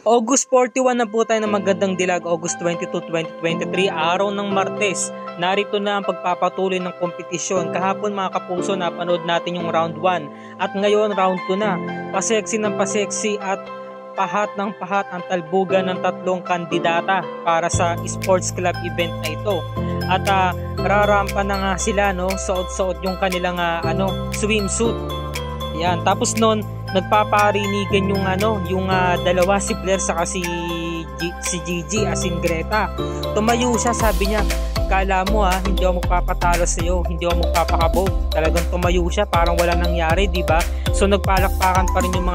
August 41 na po tayo ng magandang dilag, August 22, 2023, araw ng Martes. Narito na ang pagpapatuloy ng kompetisyon. Kahapon mga kapuso, napanood natin yung round 1 at ngayon round 2 na. Paseksi ng paseksi at pahat ng pahat ang talbugan ng tatlong kandidata para sa sports club event na ito. At rarampa na nga sila, no? Suot-suot yung kanilang swimsuit. Yan, tapos noon nagpaparinigan yung dalawa, si Blair saka si Gigi as in Greta. Tumayo siya, sabi niya, kala mo hindi ako magpapatalo sa iyo, hindi ako magpapakabog. Talagang tumayo siya, parang wala nangyari, di ba? So nagpalakpakan pa rin yung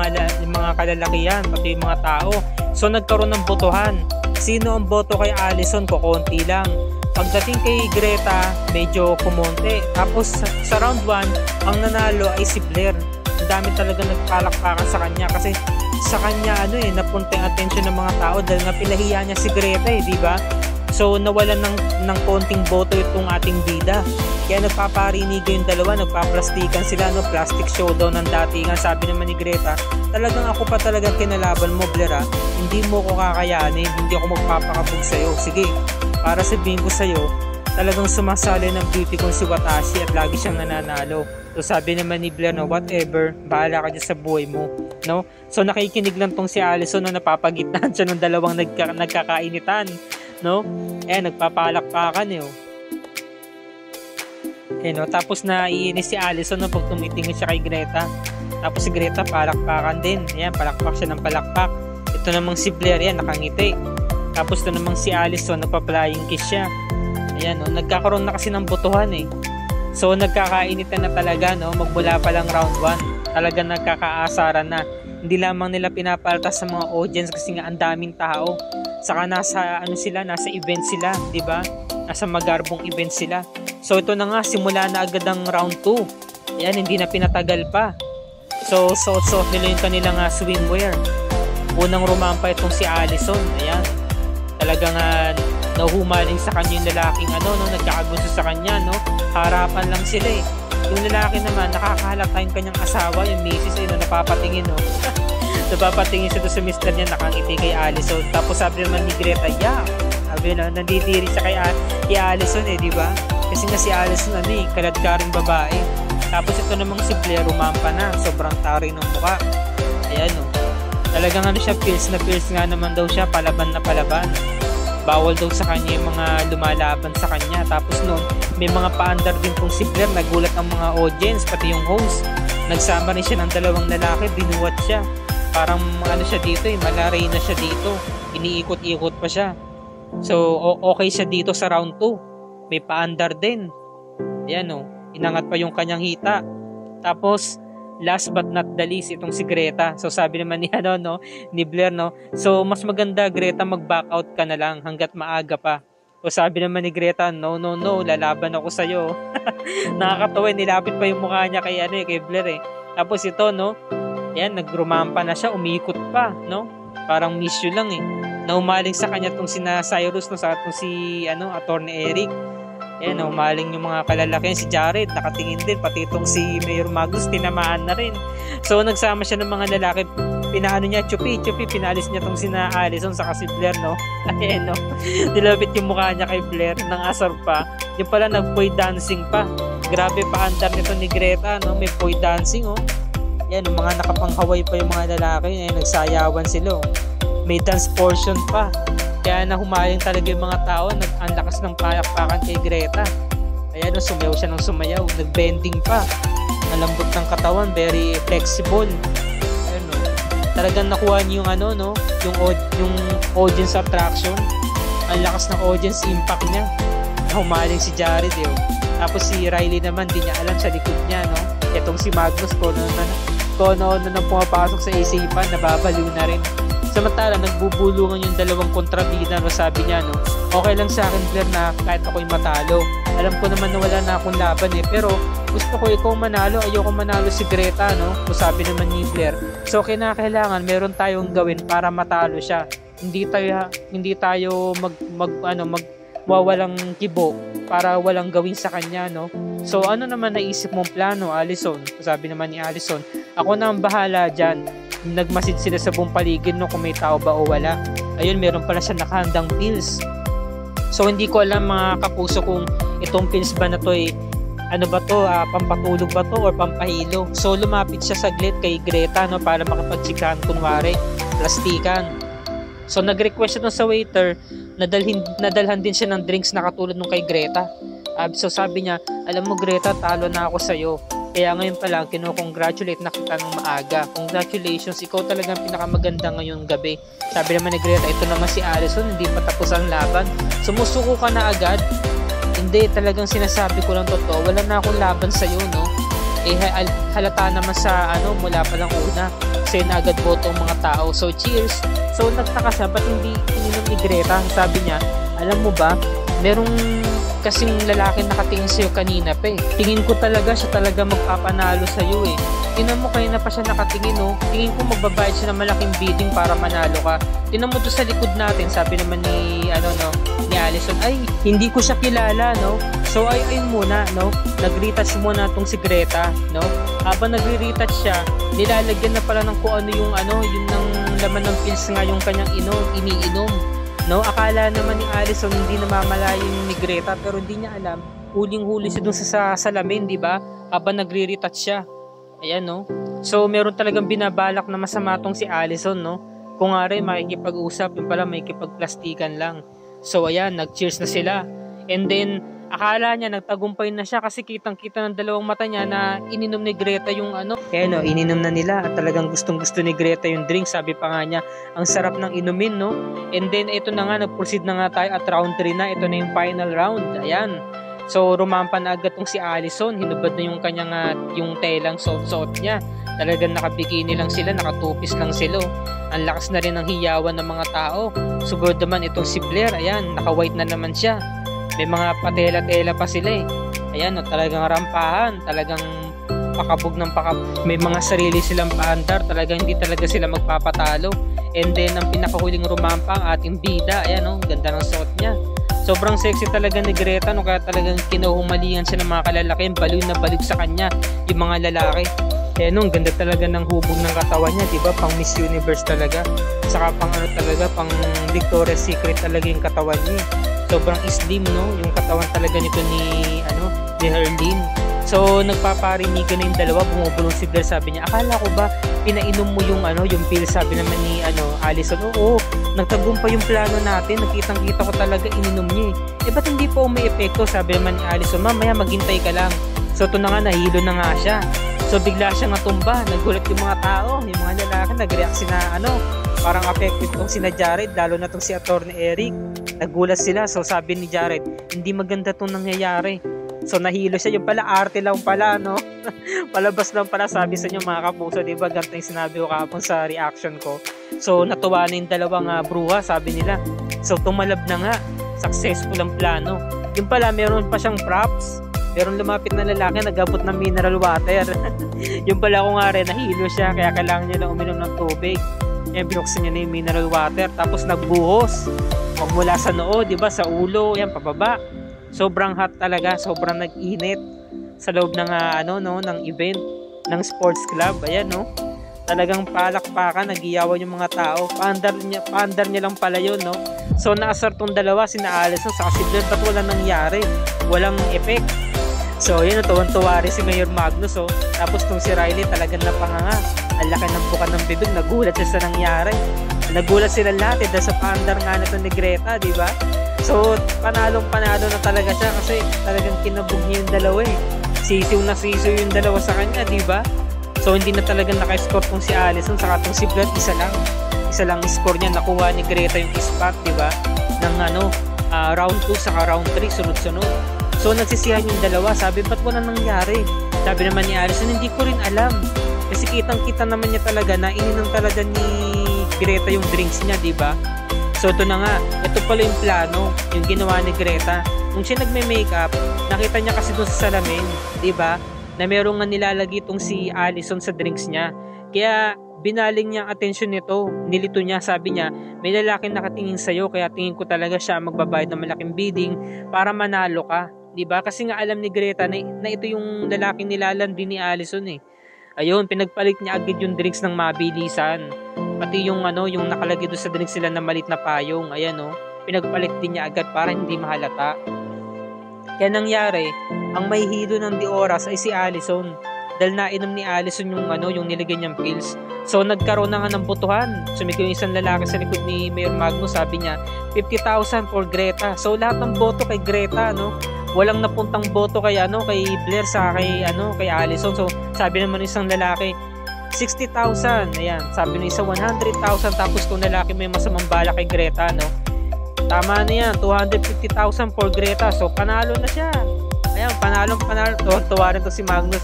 mga kalalakihan, pati yung mga tao. So nagkaroon ng botohan. Sino ang boto kay Allison? Kukunti lang. Pagdating kay Greta, medyo kumonte. Tapos sa round 1, ang nanalo ay si Blair. Ang dami talaga nagpalakpakan sa kanya kasi sa kanya napunta yung attention ng mga tao dahil nga pinahiya niya si Greta, di ba? So nawalan ng konting boto itong ating bida. Kaya nagpaparinigan yung dalawa, nagpaplastikan sila, plastic showdown ng datingan. Sabi naman ni Greta, talagang ako pa talagang kinalaban mo, Blair, hindi mo ko kakayanin, hindi ako magpapakabog sa'yo. Sige, para sabihin ko sa'yo, talagang sumasali ng beauty kong si Watashi at lagi siyang nananalo. So sabi naman ni Blair, whatever, bahala ka dyan sa buhay mo, no? So nakikinig lang tong si Allison, napapagitnaan siya ng dalawang nagkakainitan, no? Nagpapalakpakan tapos naiinis si Allison pag tumitingin siya kay Greta. Tapos si Greta palakpakan din. Ayan, palakpak siya ng palakpak. Ito namang si Blair, nakangiti. Tapos ito namang si Allison, nagpa-flying kiss siya. Ayan, nagkakaroon na kasi ng botohan So nagkakainitan na talaga, magmula pa lang round 1. Talagang nagkakaasaran na. Hindi lamang nila pinapaltas sa mga audience kasi nga ang daming tao. Saka nasa nasa event sila, 'di ba? Nasa magarbong event sila. So ito na nga, simula na agad ang round 2. Ayan, hindi na pinatagal pa. So suot nila yung kanilang swimwear. Unang rumampa itong si Allison. Ayan. Talagang nahuhumaling sa kanya yung lalaking nagkakagusto sa kanya, harapan lang sila yung lalaki naman nakakahalata yung kanyang asawa, yung misis napapatingin napapatingin siya doon sa mister niya, nakangiti kay Allison. Tapos sabi naman ni Greta, sabi na nandidiri siya kay Allison, di ba? Kasi nga si Allison kaladkaring babae. Tapos ito namang si Blair rumampa na, sobrang taray ng mukha. Ayan talagang siya, pills na pills nga naman daw siya, palaban na palaban. Bawal daw sa kanya yung mga lumalaban sa kanya. Tapos noon, may mga paandar din pong si Blair. Nagulat ang mga audience, pati yung host. Nagsama rin siya ng dalawang lalaki, binuwat siya. Parang siya dito, malaray na siya dito. Iniikot-ikot pa siya. So, okay siya dito sa round 2. May paandar din. Ayan inangat pa yung kanyang hita. Tapos, last but not the least, itong si Greta. So sabi naman ni Blair, so mas maganda, Greta, mag-back out ka na lang hanggat maaga pa. So sabi naman ni Greta, no, lalaban ako sa'yo. Nakakatawa, nilapit pa yung mukha niya kay Blair Tapos ito, yan, nagrumampa na siya, umikot pa, parang miss you lang Naumaling sa kanya tong si Cyrus, sa itong si Attorney Eric. Ayan, umaling yung mga kalalakihan, si Jared, nakatingin din, pati itong si Mayor Magnus, tinamaan na rin. So, nagsama siya ng mga lalaki, pinaano niya, chupi, pinalis niya itong sina Allison, saka si Blair, Ayan, nilapit yung mukha niya kay Blair, nang asar pa. Yung pala, nag-boy dancing pa. Grabe pa andar nito ni Greta, may boy dancing, Ayan, mga nakapanghaway pa yung mga lalaki, ayan, nagsayawan sila, May dance portion pa. Kaya nahumaling talaga yung mga tao, ang lakas ng palakpakan kay Greta. Ayan, sumayaw siya ng sumayaw, nagbending pa. Malambot ng katawan, very flexible. Ayan, talagang nakuha niyo yung audience attraction. Ang lakas ng audience impact niya. Nahumaling si Jared, Tapos si Riley naman, di niya alam sa likod niya, Itong si Magnus, kono na pumapasok sa isipan, nababaliw na rin. Samantala, nagbubulungan yung dalawang kontrabida, sabi niya, okay lang sa akin, Blair, na kahit ako'y matalo. Alam ko naman na wala na akong laban pero gusto ko ikaw manalo, ayoko manalo si Greta, So sabi naman ni Blair, so kinakailangan meron tayong gawin para matalo siya. Hindi tayo wawalang kibo para walang gawin sa kanya, So ano naman naisip mong plano, Allison? Sabi naman ni Allison, ako na ang bahala dyan. nagmasid sila sa buong paligid no, kung may tao ba o wala. Ayun, meron pala siya nakahandang pills. So hindi ko alam mga kapuso kung itong pills ba na to ano ba to, pampatulog ba to or pampahilo. So lumapit siya saglit kay Greta no, para makapagtsikahan, kunwari plastikan. So nag-request siya sa waiter na nadalhan din siya ng drinks na katulad nung kay Greta. So sabi niya, alam mo Greta, talo na ako sa'yo. Kaya ngayon pa lang, kino-congratulate na kita ng maaga. Congratulations, ikaw talagang pinakamaganda ngayong gabi. Sabi naman ni Greta, ito naman si Allison, hindi pa tapos ang laban. Sumusuko ka na agad. Hindi, talagang sinasabi ko lang totoo. Wala na akong laban sa'yo, no? Halata naman sa mula pa lang una. Kasi na agad boto ang mga tao. So, cheers! So, nagtaka siya, ba't hindi ininom ni Greta? Sabi niya, alam mo ba, merong kasing lalaki nakatingin sa'yo kanina pa eh. Tingin ko talaga siya talaga magpapanalo sa'yo eh. Tingnan mo kayo na pa siya nakatingin no. Tingin ko magbabayad siya ng malaking bidding para manalo ka. Tingnan mo to sa likod natin. Sabi naman ni ni Allison, ay hindi ko siya kilala no. So ay muna no. Nag-retouch muna tong si Greta no. Habang nagre-retouch siya, nilalagyan na pala ng kung ano yung ng laman ng pills nga yung kanyang iniinom. No, akala naman ni Allison hindi namamalayan ni Greta, pero hindi niya alam. Huling-huli siya dun sa salamin, di ba? Habang nagre-retouch siya. Ayan, no? So, meron talagang binabalak na masama tong si Allison, no? Kung nga rin makikipag-usap, yung pala makikipagplastikan lang. So, ayan, nag-cheers na sila. And then, akala niya nagtagumpay na siya kasi kitang-kita ng dalawang mata niya na ininom ni Greta yung Kaya no, ininom na nila at talagang gustong-gusto ni Greta yung drink. Sabi pa nga niya, ang sarap ng inumin, no? And then, ito na nga, nag-proceed na nga tayo at round 3 na. Ito na yung final round. Ayan. So, rumampa na agad tong si Allison. Hinubad na yung kanyang yung telang suot-suot niya. Talagang nakabikini lang sila, nakatupis lang sila. Ang lakas na rin ng hiyawan ng mga tao. Sugod naman itong si Blair. Ayan, naka-white na naman siya. May mga patela-tela pa sila eh. Ayan, talagang rampahan, talagang pakabog ng pakabog. May mga sarili silang paandar, talagang hindi talaga sila magpapatalo. And then, ang pinakahuling rumampa ang ating bida. Ayan, ganda ng suot niya. Sobrang sexy talaga ni Greta, kaya talagang kinuhumalingan siya ng mga kalalaki. Baliw na baliw sa kanya yung mga lalaki. Ayan, ganda talaga ng hubog ng katawan niya, diba? Pang Miss Universe talaga. Saka pang talaga, pang Victoria's Secret talaga yung katawan niya. Sobrang slim no, yung katawan talaga nito ni Herlin. So nagpaparinigan na yung dalawa, bumubulong si Blair, sabi niya, akala ko ba pinainom mo yung yung pill? Sabi naman ni Allison, oo, nagtagumpay yung plano natin, nakitang-kita ko talaga ininom niya eh. Ba't hindi pa umi-epekto? Sabi naman ni Allison, mamaya maghintay ka lang. So ito na nga, nahilo na nga siya. So bigla siyang natumba, nagulat yung mga tao, yung mga lalaki, nag-react sina parang affected tong sina Jared, lalo na tong si Attorney Eric. Nagulat sila. So sabi ni Jared, hindi maganda tong nangyayari. So nahilo siya, yung pala arte lang pala no. Palabas lang pala, sabi sa inyo mga kapuso, diba? Ganito yung sinabi ko kapon sa reaction ko. So natuwa na yung dalawang bruha, sabi nila. So tumalab na nga, successful ang plano. Yung pala meron pa siyang props. Meron lumapit na lalaki, nagabot ng mineral water. Yung pala ko nga rin, nahilo siya, kaya kailangan niya lang uminom ng tubig. Yan, binuksan niya na yung mineral water, tapos nagbuhos. Magmula sa noo, diba? Sa ulo, yan, pababa. Sobrang hot talaga, sobrang nag-init sa loob ng ng event ng sports club. Ayan, no? Talagang palakpakan, nagiyawan yung mga tao. Paandar niya lang pala yun, no? So, naasar tong dalawa, sina Allison sa si Blair, ba't walang nangyari? Walang effect. So, yun, tuwan-tuwa rin si Mayor Magnus, oh. Tapos tong si Riley, talagang napanganga. Ang laki ng buka ng bibig, nagulat siya sa nangyari. Nagulat sila lahat, dahil sa paandar nga nito ni Greta, di ba? So, panalong-panalo na talaga siya kasi talagang kinabog niya yung dalawa eh. Sisiw na sisiw yung dalawa sa kanya, di ba? So, hindi na talagang naka-score tong si Allison, saka tong si Blair, isa lang score niya. Nakuha ni Greta yung spot, di ba? Ng round 2 saka round 3, sunod-sunod. So, nagsisihan yung dalawa. Sabi, ba't wala nangyari? Sabi naman ni Allison, hindi ko rin alam. Kasi kitang-kita naman niya talaga na ininom talaga ni Greta yung drinks niya, di ba? So, ito na nga. Ito pala yung plano, yung ginawa ni Greta. Nung siya nagme-makeup, nakita niya kasi doon sa salamin, di ba? Na merong nga nilalagay itong si Allison sa drinks niya. Kaya, binaling niya ang atensyon nito. Nilito niya, sabi niya, may lalaking nakatingin sa'yo, kaya tingin ko talaga siya magbabayad ng malaking bidding para manalo ka. Diba? Kasi nga alam ni Greta na ito yung lalaking nilalandi ni Allison eh. Ayun, pinagpalit niya agad yung drinks ng mabilisan. Pati yung yung nakalagay doon sa drinks nila na malit na payong. Ayan oh, pinagpalit din niya agad para hindi mahalata. Kaya nangyari, ang may hilo ng di oras ay si Allison. Dahil nainom ni Allison yung nilagay niyang pills. So nagkaroon na nga ng botohan. Sumigaw yung isang lalaki sa likod ni Mayor Magnus, sabi niya 50,000 for Greta. So lahat ng boto kay Greta, walang napuntang boto kay kay Blair sa kay Allison. So sabi naman ng isang lalaki 60,000. Ayan, sabi ng isa 100,000. Tapos kung lalaki may masamang bala kay Greta, tama na yan, 250,000 for Greta. So panalo na siya. Ayan, panalo. Tuwa rin to si Magnus.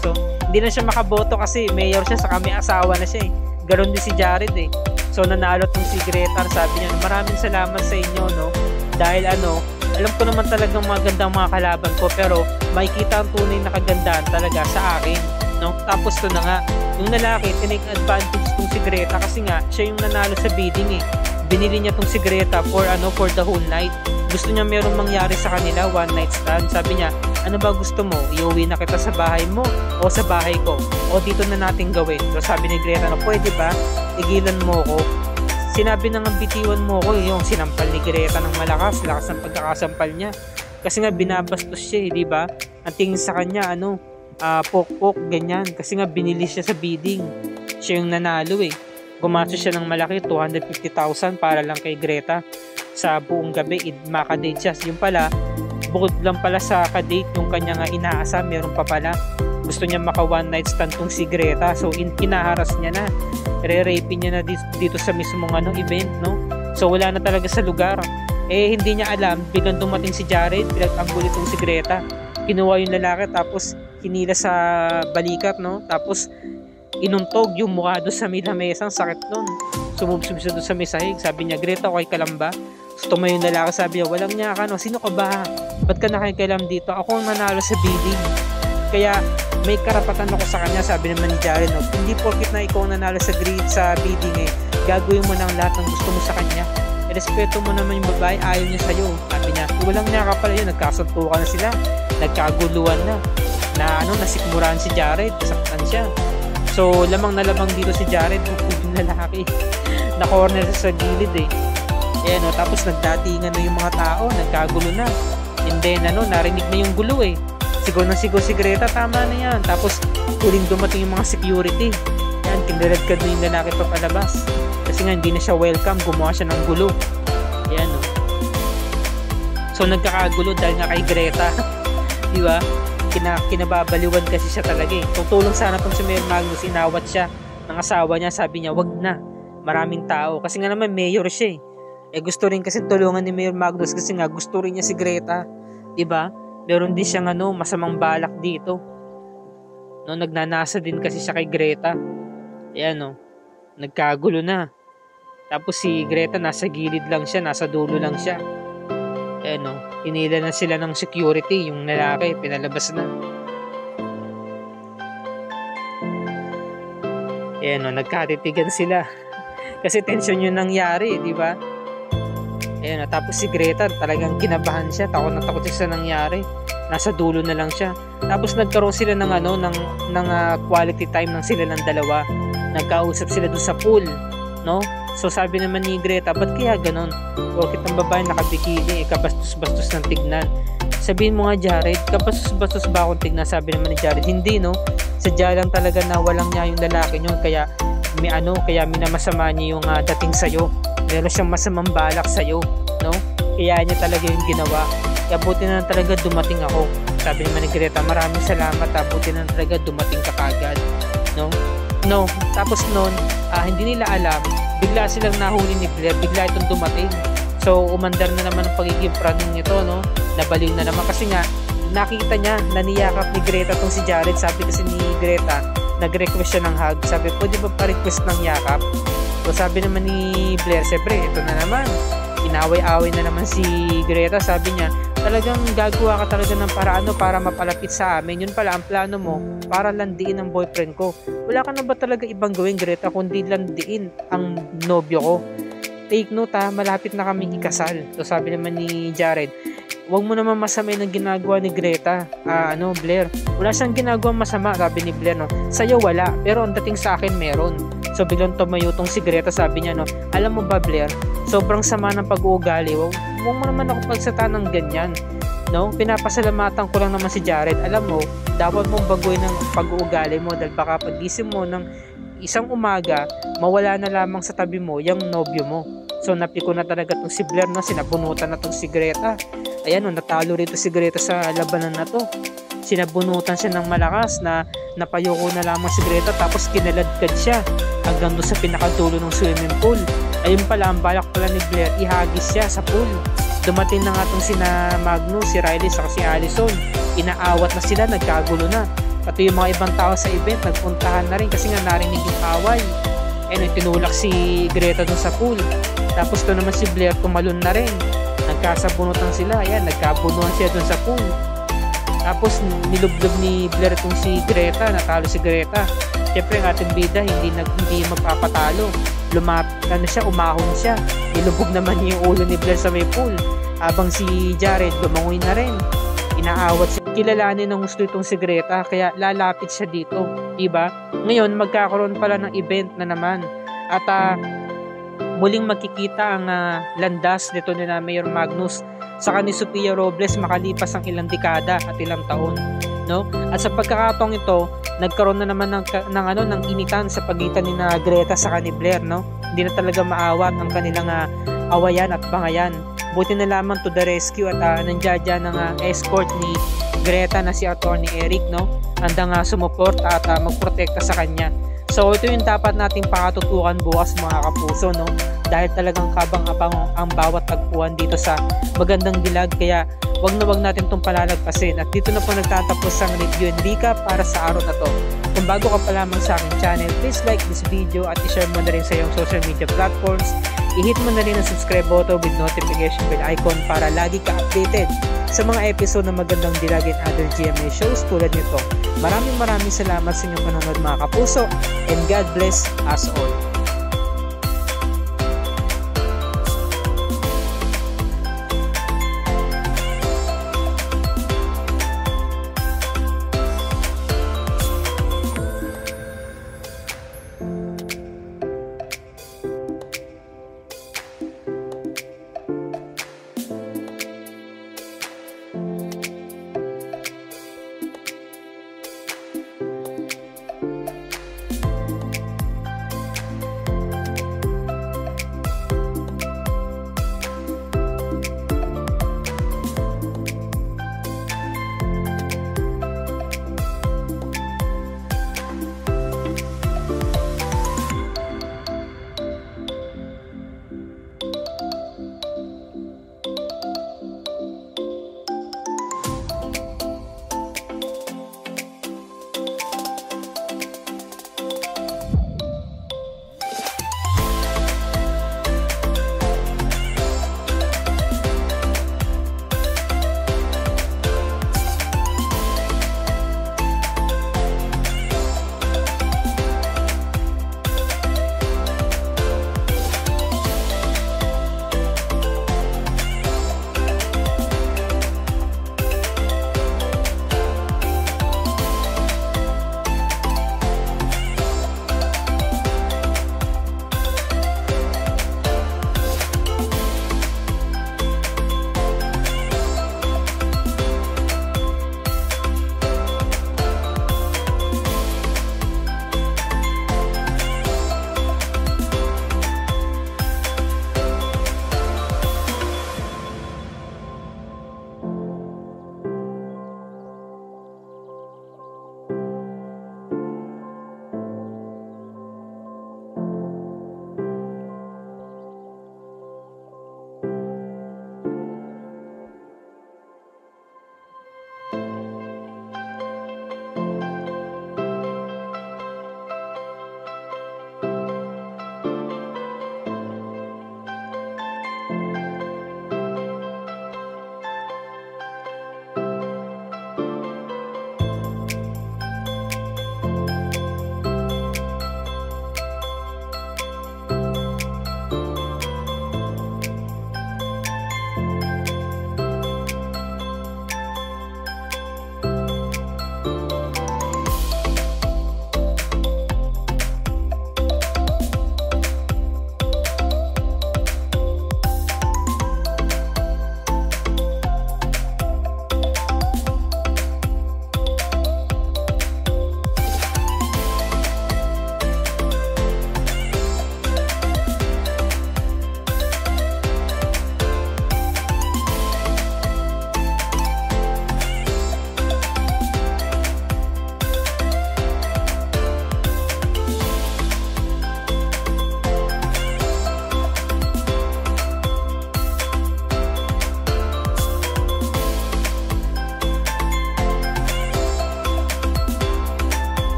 Hindi na siya makaboto kasi mayor siya, saka may asawa na siya eh. Ganon din si Jared eh. So nanalo tong si Greta. Sabi niya, maraming salamat sa inyo, dahil alam ko naman talagang magandang mga kalaban ko, pero makikita ang tunay na kagandahan talaga sa akin, Tapos to na nga, yung lalaki tinake advantage tong si Greta kasi nga siya yung nanalo sa bidding eh. Binili niya tong si Greta for the whole night. Gusto niya merong mangyari sa kanila, one night stand. Sabi niya, ano ba gusto mo? Iuwi na kita sa bahay mo o sa bahay ko? O dito na natin gawin? So sabi ni Greta pwede ba? Tigilan mo ko. Sinabi na nga bitiwan mo ko, yung sinampal ni Greta ng lakas ng pagkakasampal niya. Kasi nga binabastos siya di ba? Ang tingin sa kanya, pok-pok, ganyan. Kasi nga binili siya sa bidding. Siya yung nanalo eh. Gumastos siya ng malaki, 250,000 para lang kay Greta. Sa buong gabi, makadate siya. Yung pala, bukod lang pala sa kadate, yung kanya nga inaasa, meron pa pala. Gusto niya maka one night stand tong si Greta. So, kinaharas niya na. Re-rape niya na dito sa mismong event, So, wala na talaga sa lugar. Hindi niya alam, biglang dumating si Jared, pinagtanggol itong si Greta. Kinuha yung lalaki, tapos hinila sa balikat, Tapos, inuntog yung mukha doon sa lamesa. Ang sakit nun. Sumubsob siya doon sa mesahig. Sabi niya, Greta, okay ka lang ba? So, tumayo yung lalaki, sabi niya, walang niya ka, Sino ka ba? Ba't ka nakikialam dito? Ako ang nanalo sa bidding. Kaya, may karapatan ako sa kanya, sabi naman ni Jared, Hindi porkit na ikaw ang nanalo sa bidding gagawin mo na ang lahat ng gusto mo sa kanya. Respeto mo naman yung babae, ayaw niya sa'yo. Sabi niya, walang niya ka pala yun, nagkasuntukan na sila. Nagkaguluhan na. Nasikmurahan si Jared, nasaktan siya. So, lamang na lamang dito si Jared, yung lalaki. Na-corner sa gilid eh. Tapos nagdatingan na yung mga tao, nagkagulo na. And then, narinig na yung gulo eh. Sigaw na sigaw si Greta, tama na yan. Tapos, huling dumating yung mga security. Yan, kiniradkad na yung lalaki pa palabas. Kasi nga, hindi na siya welcome, gumawa siya ng gulo. Yan, So, nagkakagulo dahil nga kay Greta. Di ba? Kinababaliwan kasi siya talaga eh. Tutulong sana pang si Mayor Magnus, inawat siya ng asawa niya, sabi niya, wag na, maraming tao. Kasi nga naman, mayor siya eh. Gusto rin kasi tulungan ni Mayor Magnus kasi nga gusto rin niya si Greta. Diba? Meron din siyang masamang balak dito. Nagnanasa din kasi siya kay Greta. Ayan nagkagulo na. Tapos si Greta nasa gilid lang siya, nasa dulo lang siya. Hinila na sila ng security, yung lalaki, pinalabas na. Nagkatitigan sila. Kasi tension yung nangyari, di ba? Tapos si Greta, talagang kinabahan siya, takot na takot siya sa nangyari. Nasa dulo na lang siya. Tapos nagkaroon sila ng quality time ng sila ng dalawa. Nagkausap sila doon sa pool, So sabi naman ni Greta, ba't kaya ganon? Bakit ang babae nakabikini, kabastos-bastos ng tignan? Sabihin mo nga, Jared, kabastos-bastos ba akong tignan? Sabi naman ni Jared, hindi sadya lang talaga na walang niya yung lalaki niyo, kaya kaya minamasama niya yung dating sa'yo. Meron siyang masamang balak sa'yo, Kaya niya talaga yung ginawa. Kaya buti na talaga dumating ako. Sabi naman ni Greta, maraming salamat, buti na talaga dumating ka kagad, Tapos noon, hindi nila alam, bigla silang nahuli ni Blair, bigla itong dumating. So, umandar na naman ang pagiging praning nito, Nabaliw na naman kasi nga, nakita niya, naniyakap ni Greta tong si Jared. Sabi kasi ni Greta, nag-request siya ng hug. Sabi, pwede ba pa-request ng yakap? So, sabi naman ni Blair, siyempre, ito na naman. Inaway-away na naman si Greta. Sabi niya, talagang gagawa ka talaga ng paraan para mapalapit sa amin. Yun pala, ang plano mo, para landiin ang boyfriend ko. Wala ka na ba talaga ibang gawin, Greta, kundi landiin ang nobyo ko? Take note malapit na kami ikasal. So sabi naman ni Jared, wag mo naman masamay ng ginagawa ni Greta, Blair. Wala siyang ginagawa masama, sabi ni Blair, no. Sa'yo wala, pero ang dating sa akin meron. So biglang tumayo tong si Greta, sabi niya, no, alam mo ba Blair, sobrang sama ng pag-uugali, wag mo naman ako pagsata ng ganyan. No, pinapasalamatan ko lang naman si Jared. Alam mo, dapat mong baguhin ang pag-uugali mo dahil baka pagising mo ng isang umaga, mawala na lamang sa tabi mo yung nobyo mo. So napiko na talaga tong si Blair, no, sinabunutan na tong si Greta. Ayan, no, natalo rito si Greta sa labanan na to. Sinabunutan siya ng malakas na napayoko na lamang si Greta, tapos kinaladkad siya hanggang doon sa pinakadulo ng swimming pool. Ayun pala, ang balak pala ni Blair, ihagis siya sa pool. Dumating na nga itong sina Magnus, si Riley, saka si Allison. Inaawat na sila, nagkagulo na. Pati yung mga ibang tao sa event, nagpuntahan na rin kasi nga narinig yung away. Ayun, tinulak si Greta dun sa pool. Tapos to naman si Blair, tumalon na rin. Nagkasabunutan sila, ayan, nagkabunuhan siya dun sa pool. Tapos nilublob ni Blair itong si Greta, natalo si Greta. Siyempre ang ating bida hindi magpapatalo. Lumapit na siya, umahon siya. Nilubog naman yung ulo ni Blair sa may pool. Habang si Jared lumangoy na rin. Inaawat siya. Kilalanin ng gusto itong si Greta, kaya lalapit siya dito, diba? Ngayon magkakaroon pala ng event na naman. At muling magkikita ang landas nito ni Mayor Magnus saka ni Sophia Robles makalipas ang ilang dekada at ilang taon, no? At sa pagkakataong ito, nagkaroon na naman ng initan sa pagitan ni Greta saka ni Blair, no? Hindi na talaga maawat ang kanilang awayan at bangayan. Buti na lamang to the rescue at nandiyan ng escort ni Greta na si Attorney Eric, no? Handang sumuporta at magprotekta sa kanya. So ito yung dapat nating pakatutukan bukas mga kapuso, no? Dahil talagang kabang-abang ang bawat tagpuan dito sa Magandang Dilag, kaya wag natin itong palalagpasin. At dito na po nagtatapos ang review and recap para sa araw na to. Kung bago ka pa lamang sa aking channel, please like this video at i-share mo na rin sa iyong social media platforms. I-hit mo na rin ang subscribe button with notification bell icon para lagi ka updated sa mga episode ng Magandang Dilag and other GMA shows tulad nito. Maraming salamat sa inyong panonood mga kapuso, and God bless us all.